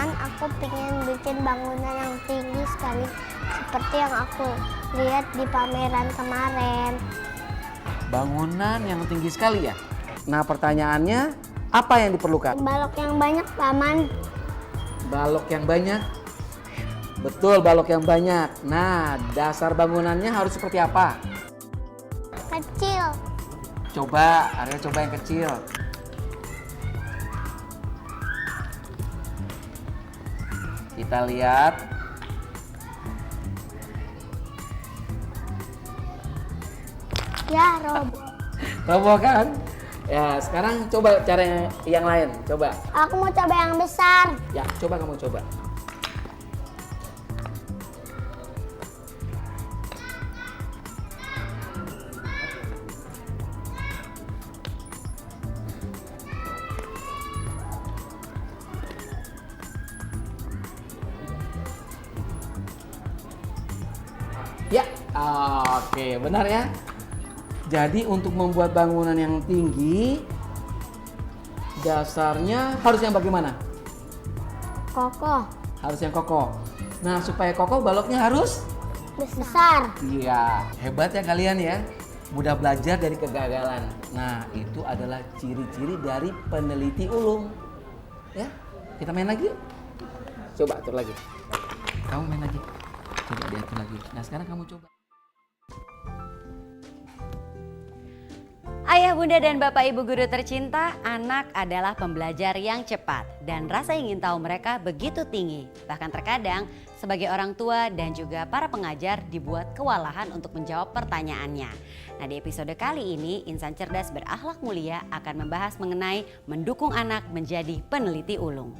teman-teman, aku pengen bikin bangunan yang tinggi sekali seperti yang aku lihat di pameran kemarin. Bangunan yang tinggi sekali ya? Nah pertanyaannya, apa yang diperlukan? Balok yang banyak, Paman. Balok yang banyak? Betul, balok yang banyak. Nah, dasar bangunannya harus seperti apa? Kecil. Coba, Arya coba yang kecil. Kita lihat. Ya, roboh. Roboh kan? Ya, sekarang coba cara yang lain. Coba. Aku mau coba yang besar. Ya, coba kamu coba. Ya, oke, benar ya. Jadi untuk membuat bangunan yang tinggi, dasarnya harus yang bagaimana? Kokoh. Harus yang kokoh. Nah, supaya kokoh baloknya harus? Besar. Iya, hebat ya kalian ya. Mudah belajar dari kegagalan. Nah, itu adalah ciri-ciri dari peneliti ulung. Ya, kita main lagi yuk. Coba atur lagi. Kamu main lagi. Coba diatur lagi. Nah, sekarang kamu coba. Ayah, bunda, dan bapak ibu guru tercinta, anak adalah pembelajar yang cepat dan rasa ingin tahu mereka begitu tinggi. Bahkan terkadang sebagai orang tua dan juga para pengajar dibuat kewalahan untuk menjawab pertanyaannya. Nah, di episode kali ini Insan Cerdas Berakhlak Mulia akan membahas mengenai mendukung anak menjadi peneliti ulung.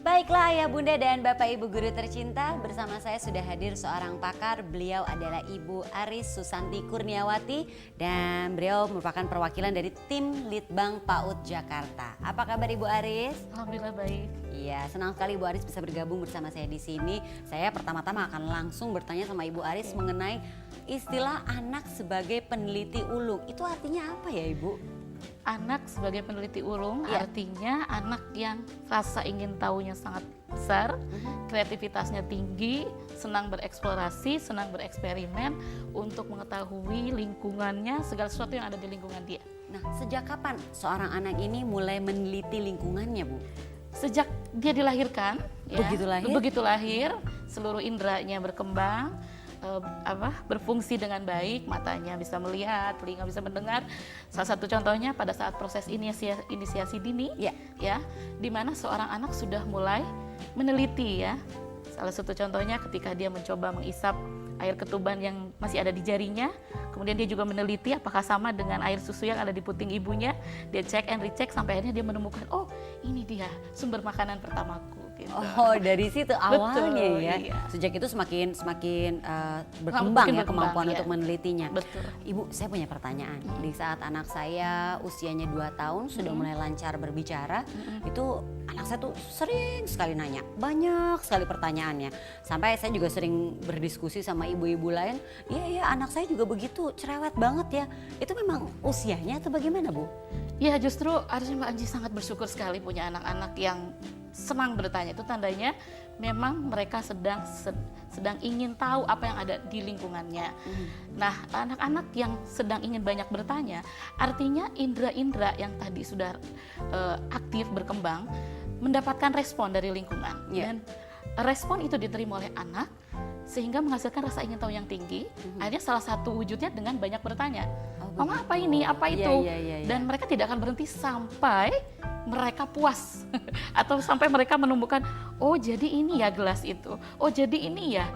Baiklah ayah, bunda, dan bapak ibu guru tercinta, bersama saya sudah hadir seorang pakar. Beliau adalah Ibu Aris Susanti Kurniawati dan beliau merupakan perwakilan dari tim Litbang PAUD Jakarta. Apa kabar Ibu Aris? Alhamdulillah baik. Iya, senang sekali Ibu Aris bisa bergabung bersama saya di sini. Saya pertama-tama akan langsung bertanya sama Ibu Aris mengenai istilah anak sebagai peneliti ulung. Itu artinya apa ya Ibu? Anak sebagai peneliti ulung Ya. artinya anak yang rasa ingin tahunya sangat besar, kreativitasnya tinggi, senang bereksplorasi, senang bereksperimen untuk mengetahui lingkungannya, segala sesuatu yang ada di lingkungan dia. Nah, sejak kapan seorang anak ini mulai meneliti lingkungannya Bu? Sejak dia dilahirkan, begitu lahir, seluruh inderanya berkembang, berfungsi dengan baik, matanya bisa melihat, telinga bisa mendengar. Salah satu contohnya pada saat proses inisiasi dini, ya, di mana seorang anak sudah mulai meneliti ya. Salah satu contohnya ketika dia mencoba mengisap air ketuban yang masih ada di jarinya, kemudian dia juga meneliti apakah sama dengan air susu yang ada di puting ibunya. Dia cek and recheck sampai akhirnya dia menemukan, oh ini dia sumber makanan pertamaku. Gitu. Oh, dari situ awalnya. Betul, ya. iya. Sejak itu semakin berkembang ya kemampuan iya. untuk menelitinya. Betul. Ibu, saya punya pertanyaan. Di saat anak saya usianya 2 tahun sudah mulai lancar berbicara, itu anak saya tuh sering sekali nanya, banyak sekali pertanyaannya. Sampai saya juga sering berdiskusi sama ibu-ibu lain, iya anak saya juga begitu, cerewet banget ya. Itu memang usianya atau bagaimana Bu? Ya justru harusnya Mbak Anji sangat bersyukur sekali punya anak-anak yang senang bertanya. Itu tandanya memang mereka sedang ingin tahu apa yang ada di lingkungannya. Nah, anak-anak yang sedang ingin banyak bertanya, artinya indera-indera yang tadi sudah aktif berkembang mendapatkan respon dari lingkungan. Dan respon itu diterima oleh anak sehingga menghasilkan rasa ingin tahu yang tinggi. Akhirnya salah satu wujudnya dengan banyak bertanya. Mama apa ini, apa itu? Dan mereka tidak akan berhenti sampai mereka puas atau sampai mereka menemukan, oh jadi ini ya gelas itu, oh jadi ini ya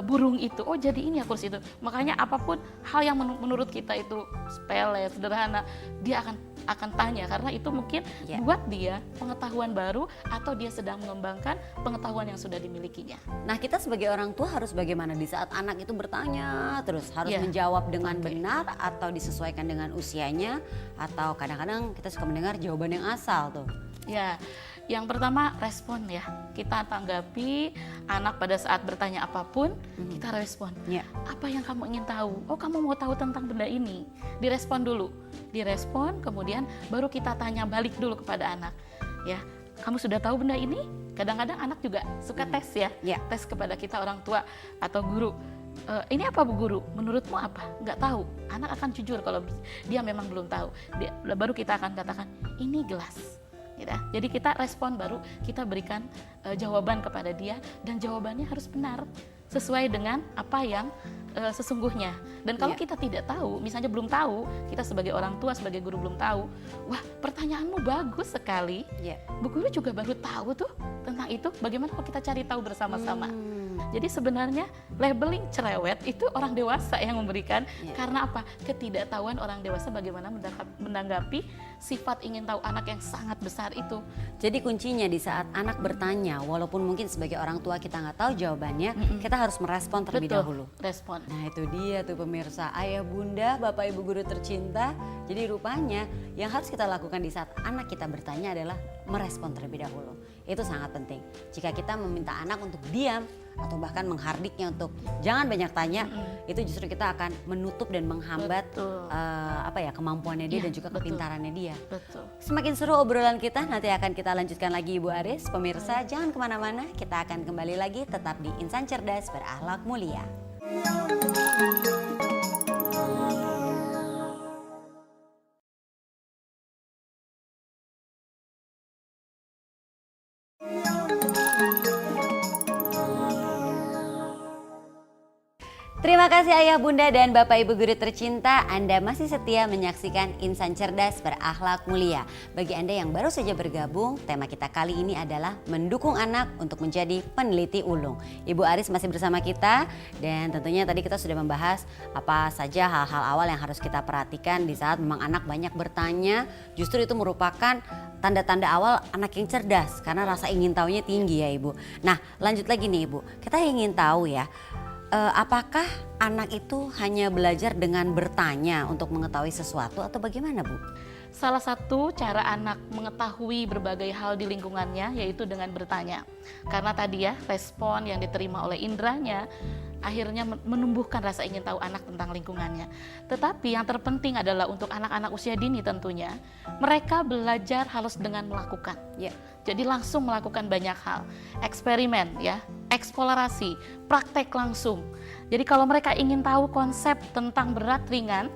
burung itu, oh jadi ini ya kursi itu. Makanya apapun hal yang menurut kita itu sepele, sederhana, dia akan akan tanya karena itu mungkin Ya. buat dia pengetahuan baru atau dia sedang mengembangkan pengetahuan yang sudah dimilikinya. Nah, kita sebagai orang tua harus bagaimana di saat anak itu bertanya terus harus Iya. menjawab dengan Oke. benar atau disesuaikan dengan usianya, atau kadang-kadang kita suka mendengar jawaban yang asal tuh. Ya, yang pertama respon ya. Kita tanggapi anak pada saat bertanya apapun, kita respon. Ya. Apa yang kamu ingin tahu? Oh, kamu mau tahu tentang benda ini? Direspon dulu. Direspon, kemudian baru kita tanya balik dulu kepada anak. Ya, kamu sudah tahu benda ini? Kadang-kadang anak juga suka tes ya. Ya. Tes kepada kita orang tua atau guru. Ini apa Bu Guru? Menurutmu apa? Nggak tahu. Anak akan jujur kalau dia memang belum tahu. Baru kita akan katakan, ini gelas. Gitu. Jadi kita respon baru kita berikan jawaban kepada dia dan jawabannya harus benar sesuai dengan apa yang sesungguhnya. Dan kalau Iya. kita tidak tahu, misalnya belum tahu, kita sebagai orang tua, sebagai guru belum tahu, wah pertanyaanmu bagus sekali. Ya. Bu Guru juga baru tahu tuh tentang itu. Bagaimana kalau kita cari tahu bersama-sama? Jadi sebenarnya labeling cerewet itu orang dewasa yang memberikan. Iya. Karena apa? Ketidaktahuan orang dewasa bagaimana menanggapi sifat ingin tahu anak yang sangat besar itu. Jadi kuncinya di saat anak bertanya, walaupun mungkin sebagai orang tua kita nggak tahu jawabannya, kita harus merespon terlebih Betul, dahulu. respon. Nah itu dia tuh pemirsa, ayah bunda, bapak ibu guru tercinta. Jadi rupanya yang harus kita lakukan di saat anak kita bertanya adalah merespon terlebih dahulu. Itu sangat penting. Jika kita meminta anak untuk diam atau bahkan menghardiknya untuk jangan banyak tanya, itu justru kita akan menutup dan menghambat Betul. kemampuannya dia Iya, dan juga betul. kepintarannya dia. Betul. Semakin seru obrolan kita, nanti akan kita lanjutkan lagi Ibu Aris. Pemirsa jangan kemana-mana, kita akan kembali lagi tetap di Insan Cerdas Berakhlak Mulia. Terima kasih Ayah Bunda dan Bapak Ibu Guru tercinta, Anda masih setia menyaksikan Insan Cerdas Berakhlak Mulia. Bagi Anda yang baru saja bergabung, tema kita kali ini adalah mendukung anak untuk menjadi peneliti ulung. Ibu Aris masih bersama kita dan tentunya tadi kita sudah membahas apa saja hal-hal awal yang harus kita perhatikan di saat memang anak banyak bertanya. Justru itu merupakan tanda-tanda awal anak yang cerdas karena rasa ingin tahunya tinggi ya Ibu. Nah lanjut lagi nih Ibu, kita ingin tahu ya, apakah anak itu hanya belajar dengan bertanya untuk mengetahui sesuatu atau bagaimana Bu? Salah satu cara anak mengetahui berbagai hal di lingkungannya yaitu dengan bertanya. Karena tadi ya respon yang diterima oleh indranya akhirnya menumbuhkan rasa ingin tahu anak tentang lingkungannya. Tetapi yang terpenting adalah untuk anak-anak usia dini tentunya, mereka belajar harus dengan melakukan. Ya. Jadi langsung melakukan banyak hal, eksperimen ya, eksplorasi, praktek langsung. Jadi kalau mereka ingin tahu konsep tentang berat ringan,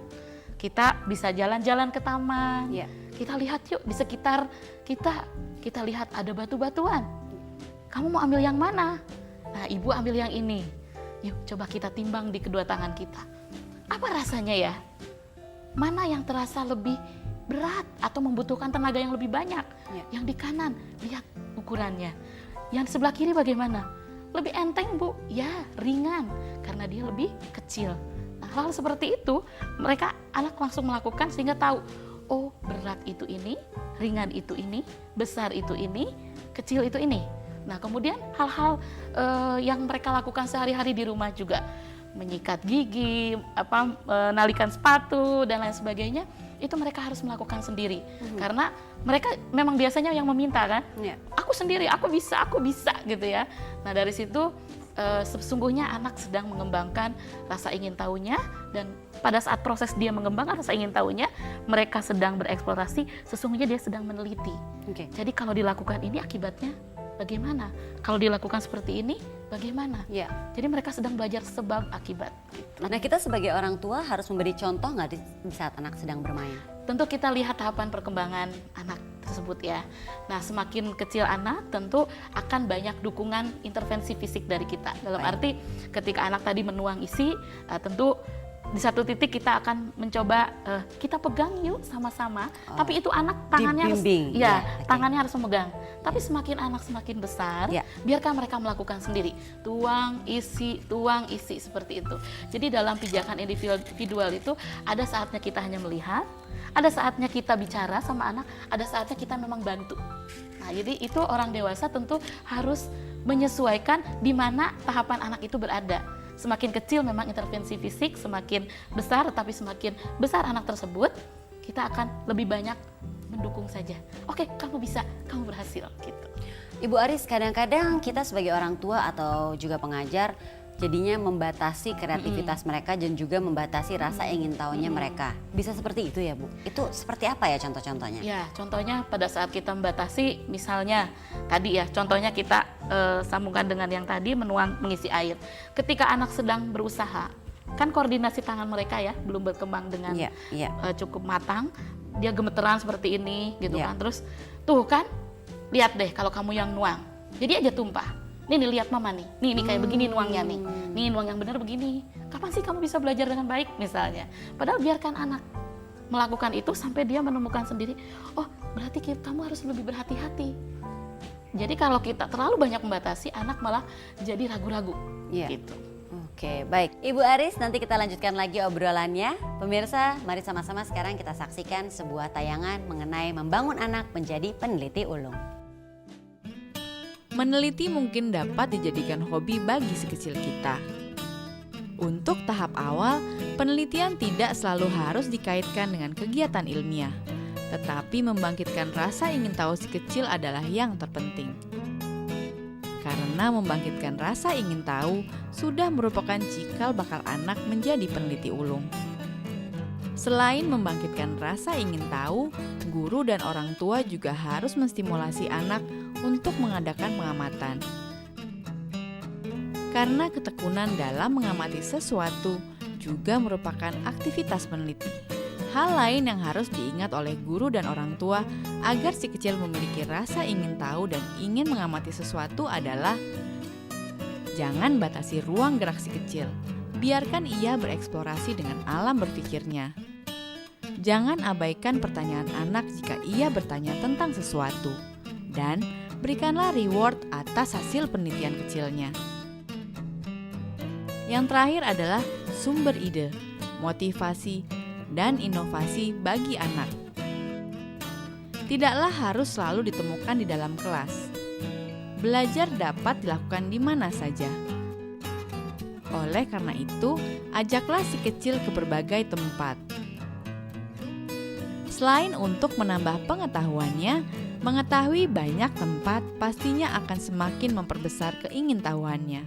kita bisa jalan-jalan ke taman, Ya. kita lihat yuk di sekitar kita lihat ada batu-batuan. Kamu mau ambil yang mana? Nah ibu ambil yang ini, yuk coba kita timbang di kedua tangan kita. Apa rasanya ya? Mana yang terasa lebih berat atau membutuhkan tenaga yang lebih banyak? Ya. Yang di kanan, lihat ukurannya. Yang di sebelah kiri bagaimana? Lebih enteng Bu? Ya ringan, karena dia lebih kecil. Nah, hal seperti itu mereka anak langsung melakukan sehingga tahu, oh berat itu ini, ringan itu ini, besar itu ini, kecil itu ini. Nah kemudian hal-hal yang mereka lakukan sehari-hari di rumah juga, menyikat gigi, menalikan sepatu dan lain sebagainya, itu mereka harus melakukan sendiri. Karena mereka memang biasanya yang meminta kan, Ya. aku sendiri, aku bisa gitu ya. Nah dari situ sesungguhnya anak sedang mengembangkan rasa ingin tahunya, dan pada saat proses dia mengembangkan rasa ingin tahunya, mereka sedang bereksplorasi, sesungguhnya dia sedang meneliti. Oke. Jadi kalau dilakukan ini akibatnya bagaimana? Kalau dilakukan seperti ini bagaimana? Ya. Jadi mereka sedang belajar sebab akibat. Nah kita sebagai orang tua harus memberi contoh nggak di saat anak sedang bermain? Tentu kita lihat tahapan perkembangan anak tersebut ya. Nah semakin kecil anak tentu akan banyak dukungan intervensi fisik dari kita. Dalam Baik. arti ketika anak tadi menuang isi, tentu di satu titik kita akan mencoba kita pegang yuk sama-sama, tapi itu anak tangannya dibimbing. harus, Ya, oke. tangannya harus memegang. Tapi semakin anak semakin besar, Ya. biarkan mereka melakukan sendiri, tuang isi seperti itu. Jadi dalam pijakan individual itu ada saatnya kita hanya melihat, ada saatnya kita bicara sama anak, ada saatnya kita memang bantu. Nah, jadi itu orang dewasa tentu harus menyesuaikan di mana tahapan anak itu berada. Semakin kecil memang intervensi fisik, semakin besar, tapi semakin besar anak tersebut, kita akan lebih banyak mendukung saja. Oke, kamu bisa, kamu berhasil, gitu. Ibu Aris, kadang-kadang kita sebagai orang tua atau juga pengajar jadinya membatasi kreativitas mereka dan juga membatasi rasa ingin tahunya mereka. Bisa seperti itu ya Bu? Itu seperti apa ya contoh-contohnya? Ya, contohnya pada saat kita membatasi, misalnya tadi ya, contohnya kita sambungkan dengan yang tadi menuang mengisi air. Ketika anak sedang berusaha, kan koordinasi tangan mereka ya belum berkembang dengan cukup matang, dia gemeteran seperti ini gitu kan. Terus tuh kan, lihat deh kalau kamu yang nuang, jadi aja tumpah. Nih lihat mama nih, nih kayak begini nuangnya nih nuang yang benar begini. Kapan sih kamu bisa belajar dengan baik misalnya? Padahal biarkan anak melakukan itu sampai dia menemukan sendiri, oh berarti kamu harus lebih berhati-hati. Jadi kalau kita terlalu banyak membatasi, anak malah jadi ragu-ragu. Gitu. Oke, baik. Ibu Aris, nanti kita lanjutkan lagi obrolannya. Pemirsa, mari sama-sama sekarang kita saksikan sebuah tayangan mengenai membangun anak menjadi peneliti ulung. Meneliti mungkin dapat dijadikan hobi bagi si kecil kita. Untuk tahap awal, penelitian tidak selalu harus dikaitkan dengan kegiatan ilmiah, tetapi membangkitkan rasa ingin tahu si kecil adalah yang terpenting. Karena membangkitkan rasa ingin tahu sudah merupakan cikal bakal anak menjadi peneliti ulung. Selain membangkitkan rasa ingin tahu, guru dan orang tua juga harus menstimulasi anak untuk mengadakan pengamatan. Karena ketekunan dalam mengamati sesuatu juga merupakan aktivitas peneliti. Hal lain yang harus diingat oleh guru dan orang tua agar si kecil memiliki rasa ingin tahu dan ingin mengamati sesuatu adalah jangan batasi ruang gerak si kecil. Biarkan ia bereksplorasi dengan alam berpikirnya. Jangan abaikan pertanyaan anak jika ia bertanya tentang sesuatu. Dan berikanlah reward atas hasil penelitian kecilnya. Yang terakhir adalah sumber ide, motivasi, dan inovasi bagi anak. Tidaklah harus selalu ditemukan di dalam kelas. Belajar dapat dilakukan di mana saja. Oleh karena itu, ajaklah si kecil ke berbagai tempat. Selain untuk menambah pengetahuannya, mengetahui banyak tempat pastinya akan semakin memperbesar keingintahuannya.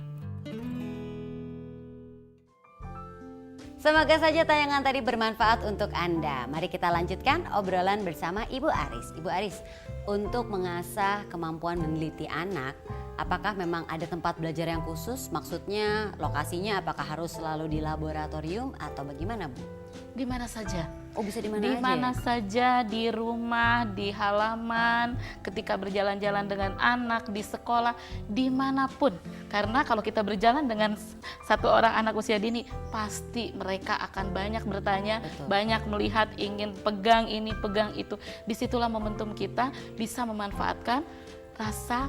Semoga saja tayangan tadi bermanfaat untuk Anda. Mari kita lanjutkan obrolan bersama Ibu Aris. Ibu Aris, untuk mengasah kemampuan meneliti anak, apakah memang ada tempat belajar yang khusus? Maksudnya lokasinya apakah harus selalu di laboratorium atau bagaimana Bu? Di mana saja. Oh bisa di mana Di aja mana ya? saja, di rumah, di halaman, ketika berjalan-jalan dengan anak, di sekolah, dimanapun. Karena kalau kita berjalan dengan satu orang anak usia dini, pasti mereka akan banyak bertanya, banyak melihat, ingin pegang ini, pegang itu. Disitulah momentum kita bisa memanfaatkan rasa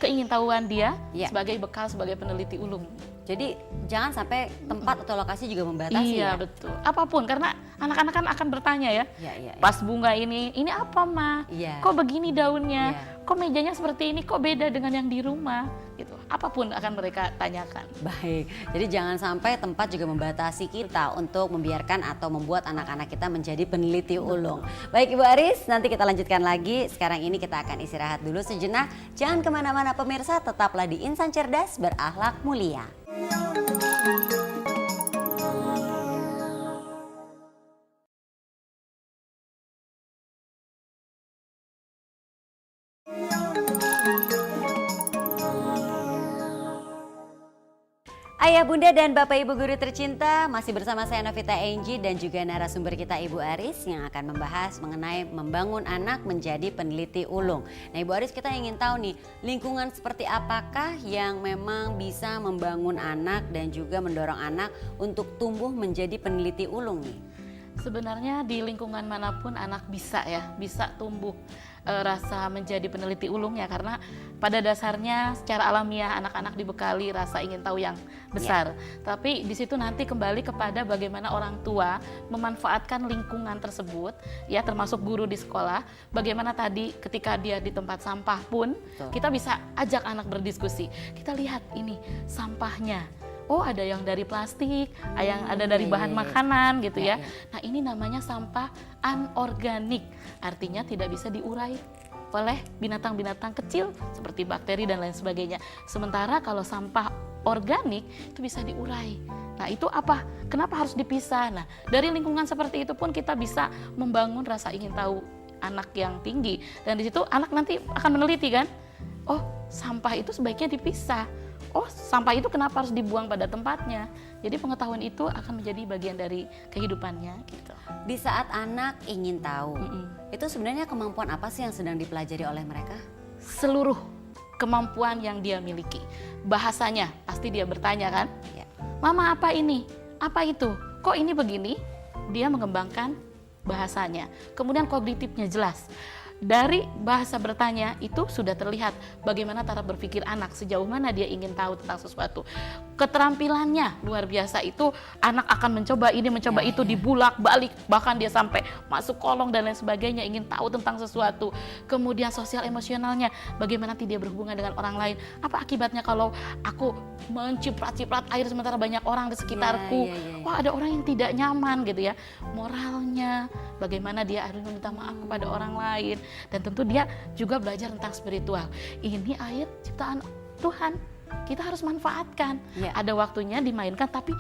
keingintahuan dia sebagai bekal, sebagai peneliti ulung. Jadi jangan sampai tempat atau lokasi juga membatasi Iya, ya? betul. Apapun, karena anak-anak kan akan bertanya ya. Iya. Pas bunga ini apa Ma? Iya. Kok begini daunnya? Iya. Kok mejanya seperti ini? Kok beda dengan yang di rumah? Gitu. Apapun akan mereka tanyakan. Baik, jadi jangan sampai tempat juga membatasi kita untuk membiarkan atau membuat anak-anak kita menjadi peneliti ulung. Baik Ibu Aris, nanti kita lanjutkan lagi. Sekarang ini kita akan istirahat dulu sejenak. Jangan kemana-mana pemirsa, tetaplah di Insan Cerdas Berakhlak Mulia. Ayah, bunda, dan bapak ibu guru tercinta, masih bersama saya Novita Enji dan juga narasumber kita Ibu Aris yang akan membahas mengenai membangun anak menjadi peneliti ulung. Nah Ibu Aris, kita ingin tahu nih, lingkungan seperti apakah yang memang bisa membangun anak dan juga mendorong anak untuk tumbuh menjadi peneliti ulung nih? Sebenarnya di lingkungan manapun anak bisa tumbuh rasa menjadi peneliti ulung ya, karena pada dasarnya secara alamiah anak-anak dibekali rasa ingin tahu yang besar. Tapi di situ nanti kembali kepada bagaimana orang tua memanfaatkan lingkungan tersebut ya, termasuk guru di sekolah. Bagaimana tadi ketika dia di tempat sampah pun kita bisa ajak anak berdiskusi. Kita lihat ini sampahnya. Oh, ada yang dari plastik, yang ada dari bahan makanan gitu ya. Nah, ini namanya sampah anorganik. Artinya tidak bisa diurai oleh binatang-binatang kecil seperti bakteri dan lain sebagainya. Sementara kalau sampah organik itu bisa diurai. Nah, itu apa? Kenapa harus dipisah? Nah, dari lingkungan seperti itu pun kita bisa membangun rasa ingin tahu anak yang tinggi. Dan di situ anak nanti akan meneliti kan? Oh, sampah itu sebaiknya dipisah. Oh, sampah itu kenapa harus dibuang pada tempatnya? Jadi pengetahuan itu akan menjadi bagian dari kehidupannya gitu. Di saat anak ingin tahu, itu sebenarnya kemampuan apa sih yang sedang dipelajari oleh mereka? Seluruh kemampuan yang dia miliki. Bahasanya pasti dia bertanya kan? Ya. Mama, apa ini? Apa itu? Kok ini begini? Dia mengembangkan bahasanya. Kemudian kognitifnya jelas. Dari bahasa bertanya itu sudah terlihat bagaimana cara berpikir anak, sejauh mana dia ingin tahu tentang sesuatu. Keterampilannya luar biasa, itu anak akan mencoba ini, mencoba itu, dibulak balik, bahkan dia sampai masuk kolong dan lain sebagainya, ingin tahu tentang sesuatu. Kemudian sosial emosionalnya, bagaimana nanti dia berhubungan dengan orang lain. Apa akibatnya kalau aku menciprat-ciprat air sementara banyak orang di sekitarku. Wah, ada orang yang tidak nyaman gitu ya. Moralnya, bagaimana dia harus meminta maaf kepada orang lain. Dan tentu dia juga belajar tentang spiritual. Ini air ciptaan Tuhan, kita harus manfaatkan. Ada waktunya dimainkan, tapi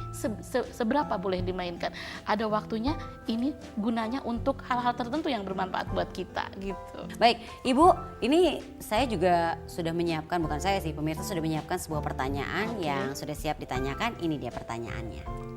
seberapa boleh dimainkan. Ada waktunya ini gunanya untuk hal-hal tertentu yang bermanfaat buat kita gitu. Baik, Ibu, ini saya juga sudah menyiapkan, bukan saya sih, pemirsa sudah menyiapkan sebuah pertanyaan yang sudah siap ditanyakan. Ini dia pertanyaannya.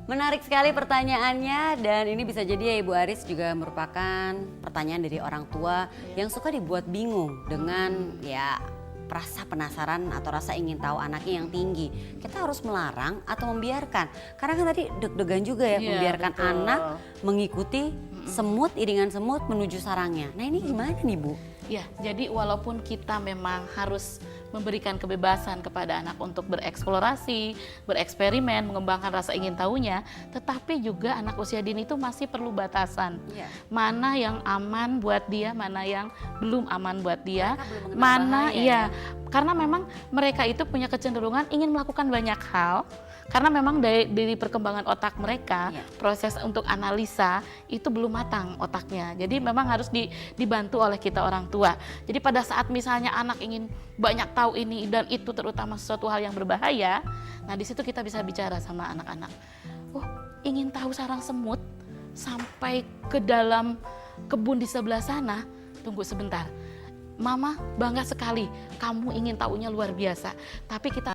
Menarik sekali pertanyaannya, dan ini bisa jadi ya Ibu Aris juga merupakan pertanyaan dari orang tua yang suka dibuat bingung dengan ya rasa penasaran atau rasa ingin tahu anaknya yang tinggi. Kita harus melarang atau membiarkan? Karena kan tadi deg-degan juga ya, membiarkan anak mengikuti semut, iringan semut menuju sarangnya. Nah ini gimana nih Bu? Ya, jadi walaupun kita memang harus memberikan kebebasan kepada anak untuk bereksplorasi, bereksperimen, mengembangkan rasa ingin tahunya, tetapi juga anak usia dini itu masih perlu batasan. Mana yang aman buat dia, mana yang belum aman buat dia, mana karena memang mereka itu punya kecenderungan ingin melakukan banyak hal. Karena memang dari perkembangan otak mereka, proses untuk analisa itu belum matang otaknya. Jadi memang harus dibantu oleh kita orang tua. Jadi pada saat misalnya anak ingin banyak tahu ini dan itu, terutama sesuatu hal yang berbahaya, nah di situ kita bisa bicara sama anak-anak. Oh, ingin tahu sarang semut sampai ke dalam kebun di sebelah sana? Tunggu sebentar. Mama bangga sekali, kamu ingin tahunya luar biasa. Tapi kita